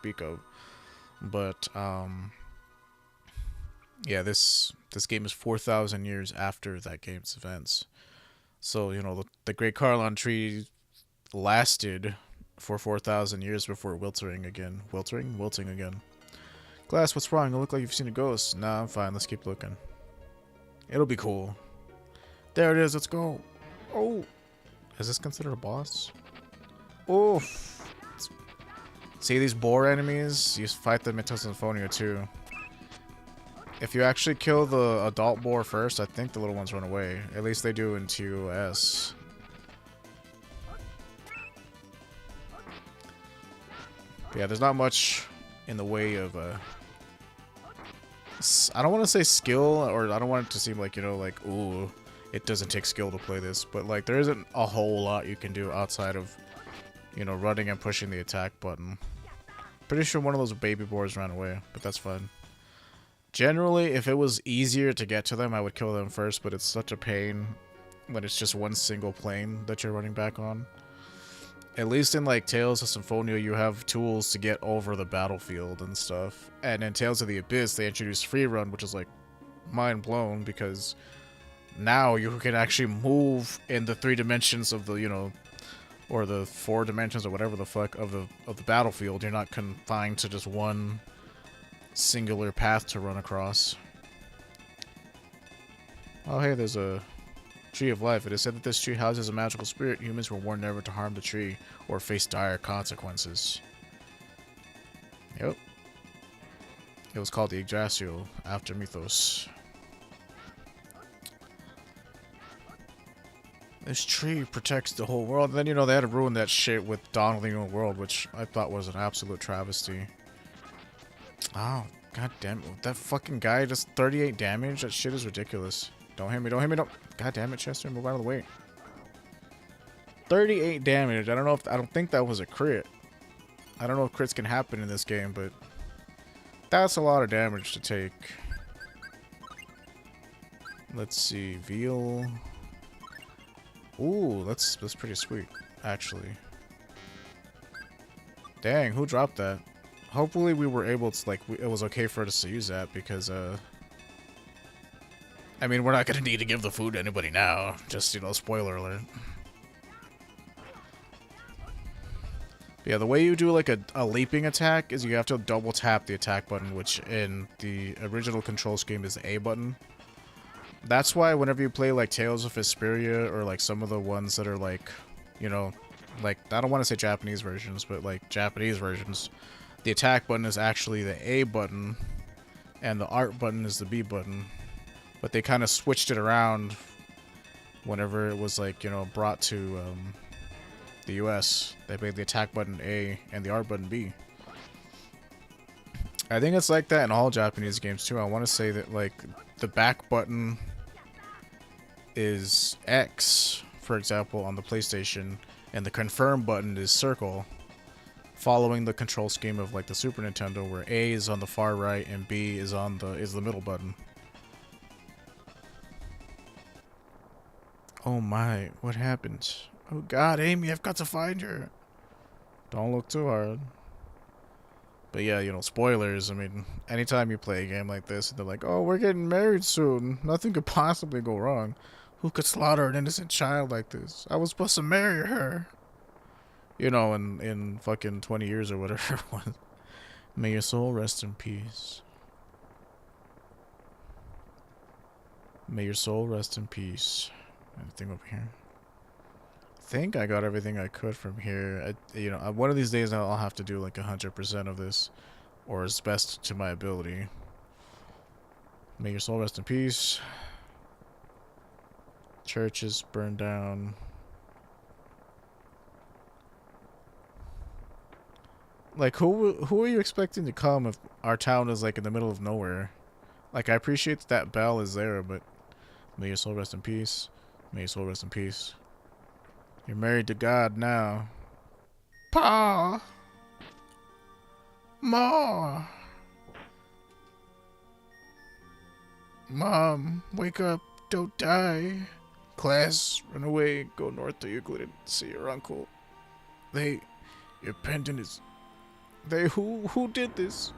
speak of. But yeah, this game is 4,000 years after that game's events. So you know the Great Carlon tree lasted for 4,000 years before wilting again. Wilting again. Glass, what's wrong? You look like you've seen a ghost. Nah, I'm fine. Let's keep looking. It'll be cool. There it is. Let's go. Oh, is this considered a boss? Oh, see these boar enemies? You fight them in Symphonia too. If you actually kill the adult boar first, I think the little ones run away. At least they do in TOS. But yeah, there's not much in the way of I don't want to say skill, or I don't want it to seem like, you know, like, ooh, it doesn't take skill to play this, but like there isn't a whole lot you can do outside of, you know, running and pushing the attack button. Pretty sure one of those baby boars ran away, but that's fine. Generally, if it was easier to get to them, I would kill them first, but it's such a pain when it's just one single plane that you're running back on. At least in like Tales of Symphonia, you have tools to get over the battlefield and stuff. And in Tales of the Abyss, they introduced free run, which is like mind blown, because now you can actually move in the 3 dimensions of the, you know, or the 4 dimensions or whatever the fuck of the battlefield. You're not confined to just one singular path to run across. Oh hey, there's a Tree of Life. It is said that this tree houses a magical spirit. Humans were warned never to harm the tree or face dire consequences. Yep. It was called the Yggdrasil after Mythos. This tree protects the whole world. And then, you know, they had to ruin that shit with Dawn of the New World, which I thought was an absolute travesty. Oh, god damn it. That fucking guy does 38 damage? That shit is ridiculous. Don't hit me, don't hit me, don't. God damn it, Chester, move out of the way. 38 damage. I don't think that was a crit. I don't know if crits can happen in this game, but that's a lot of damage to take. Let's see, Veal. Ooh, that's pretty sweet, actually. Dang, who dropped that? Hopefully we were able to, like, it was okay for us to use that, because, I mean, we're not gonna need to give the food to anybody now. Just, you know, spoiler alert. But yeah, the way you do, like, a leaping attack is you have to double tap the attack button, which in the original control scheme is the A button. That's why whenever you play, like, Tales of Vesperia, or, like, some of the ones that are, like, you know, like, I don't want to say Japanese versions, but, like, Japanese versions, the attack button is actually the A button, and the art button is the B button. But they kind of switched it around whenever it was, like, you know, brought to the US. They made the attack button A and the art button B. I think it's like that in all Japanese games too. I want to say that, like, the back button is X, for example, on the PlayStation, and the confirm button is circle, following the control scheme of, like, the Super Nintendo, where A is on the far right and B is on the middle button. Oh my, what happened? Oh god, Amy, I've got to find her. Don't look too hard. But yeah, you know, spoilers. I mean, anytime you play a game like this, they're like, oh, we're getting married soon. Nothing could possibly go wrong. Who could slaughter an innocent child like this? I was supposed to marry her. You know, in fucking 20 years or whatever it was. May your soul rest in peace. May your soul rest in peace. Anything over here? I think I got everything I could from here. You know, one of these days I'll have to do like 100% of this, or as best to my ability. May your soul rest in peace. Churches burned down. Like, who are you expecting to come if our town is like in the middle of nowhere? Like, I appreciate that bell is there, but may your soul rest in peace. May your soul rest in peace. You're married to God now. Pa! Ma! Mom, wake up. Don't die. Class, run away. Go north to Euclid and see your uncle. Your pendant is... Who did this?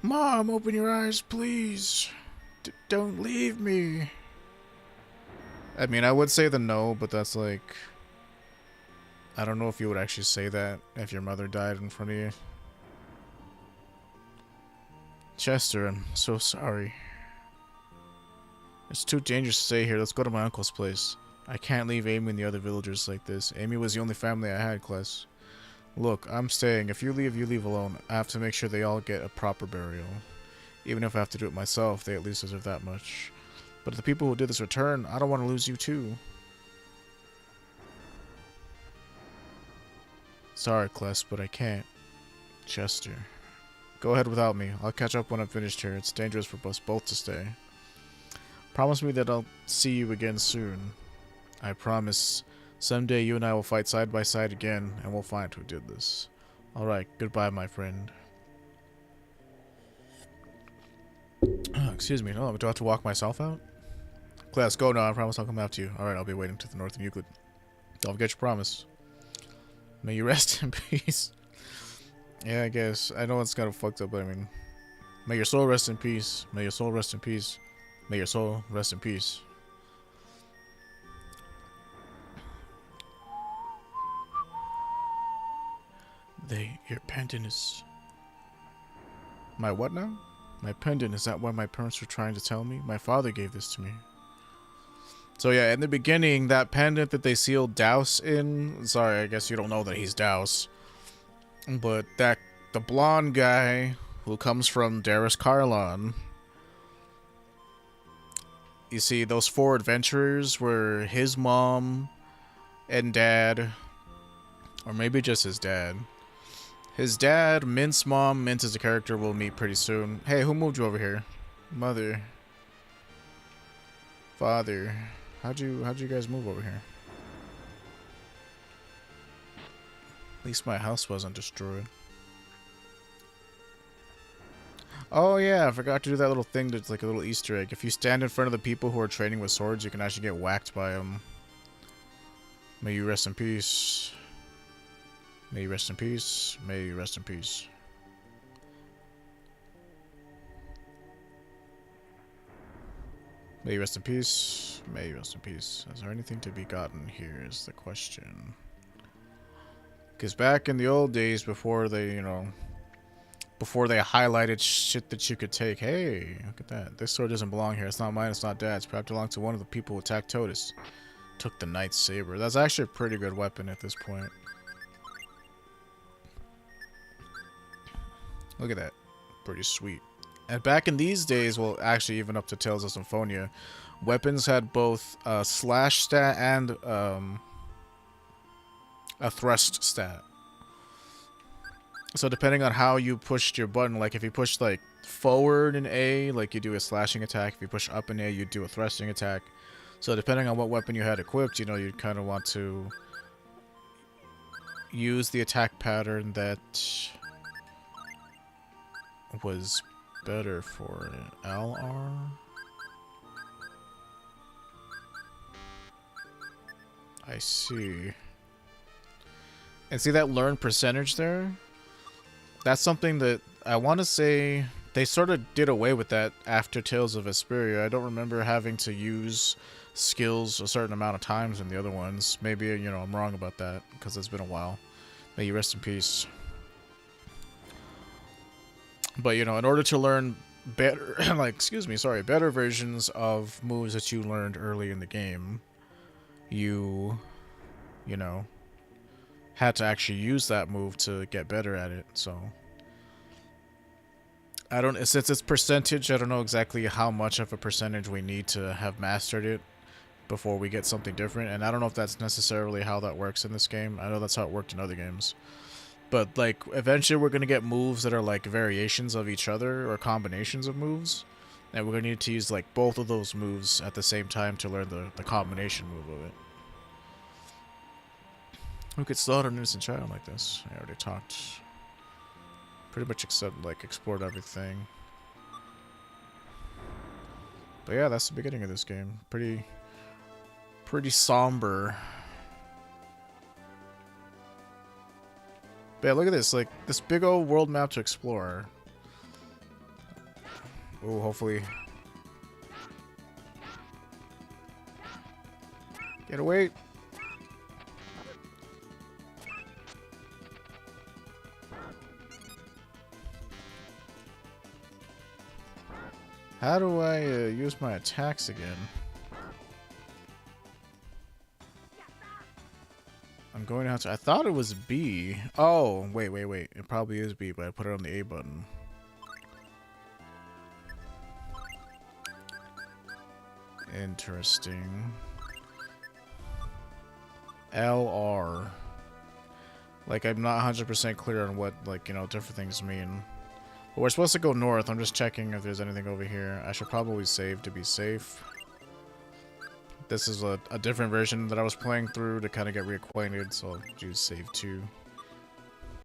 Mom, open your eyes, please. Don't leave me. I mean, I would say the no, but that's like... I don't know if you would actually say that if your mother died in front of you. Chester, I'm so sorry. It's too dangerous to stay here. Let's go to my uncle's place. I can't leave Amy and the other villagers like this. Amy was the only family I had, Kless. Look, I'm staying. If you leave alone. I have to make sure they all get a proper burial. Even if I have to do it myself, they at least deserve that much. But if the people who did this return, I don't want to lose you too. Sorry, Kless, but I can't. Chester. Go ahead without me. I'll catch up when I'm finished here. It's dangerous for us both to stay. Promise me that I'll see you again soon. I promise. Someday you and I will fight side by side again, and we'll find who did this. Alright, goodbye, my friend. Excuse me, no, do I have to walk myself out? Class, go now, I promise I'll come after you. Alright, I'll be waiting to the north of Euclid. Don't forget your promise. May you rest in peace. Yeah, I guess. I know it's kind of fucked up, but I mean... May your soul rest in peace. May your soul rest in peace. May your soul rest in peace. Your pendant is... My what now? My pendant, is that what my parents were trying to tell me? My father gave this to me. So yeah, in the beginning, that pendant that they sealed Douse in... Sorry, I guess you don't know that he's Douse. But the blonde guy who comes from Darius Carlon... You see, those 4 adventurers were his mom and dad... Or maybe just his dad. His dad, Mint's mom, Mint is a character we'll meet pretty soon. Hey, who moved you over here? Mother. Father. How'd you guys move over here? At least my house wasn't destroyed. Oh yeah, I forgot to do that little thing that's like a little Easter egg. If you stand in front of the people who are training with swords, you can actually get whacked by them. May you rest in peace. May you rest in peace. May you rest in peace. May you rest in peace. May you rest in peace. Is there anything to be gotten here is the question. Because back in the old days, before they, you know, before they highlighted shit that you could take. Hey, look at that. This sword doesn't belong here. It's not mine. It's not Dad's. Perhaps it belonged to one of the people who attacked Totus. Took the Knight's Saber. That's actually a pretty good weapon at this point. Look at that. Pretty sweet. And back in these days, well, actually even up to Tales of Symphonia, weapons had both a slash stat and a thrust stat. So depending on how you pushed your button, like if you push like forward in A, like you do a slashing attack. If you push up in A, you do a thrusting attack. So depending on what weapon you had equipped, you know, you'd kind of want to use the attack pattern that was better for an LR. I see. And see that learn percentage there? That's something that I want to say they sort of did away with that after Tales of Vesperia. I don't remember having to use skills a certain amount of times in the other ones. Maybe, you know, I'm wrong about that because it's been a while. May you rest in peace. But, you know, in order to learn better, like, excuse me, sorry, better versions of moves that you learned early in the game, you know, had to actually use that move to get better at it. So I don't, since it's percentage, I don't know exactly how much of a percentage we need to have mastered it before we get something different. And I don't know if that's necessarily how that works in this game. I know that's how it worked in other games. But like eventually we're going to get moves that are like variations of each other or combinations of moves. And we're going to need to use like both of those moves at the same time to learn the combination move of it. Who could slaughter an innocent child like this? I already talked. Pretty much explored everything. But yeah, that's the beginning of this game. Pretty somber. But yeah, look at this, like, this big old world map to explore. Oh, hopefully. Get away. How do I use my attacks again? I'm going to have to... I thought it was B. Oh, wait. It probably is B, but I put it on the A button. Interesting. LR. Like, I'm not 100% clear on what, like, you know, different things mean. But we're supposed to go north. I'm just checking if there's anything over here. I should probably save to be safe. This is a different version that I was playing through to kind of get reacquainted, so I'll use save 2.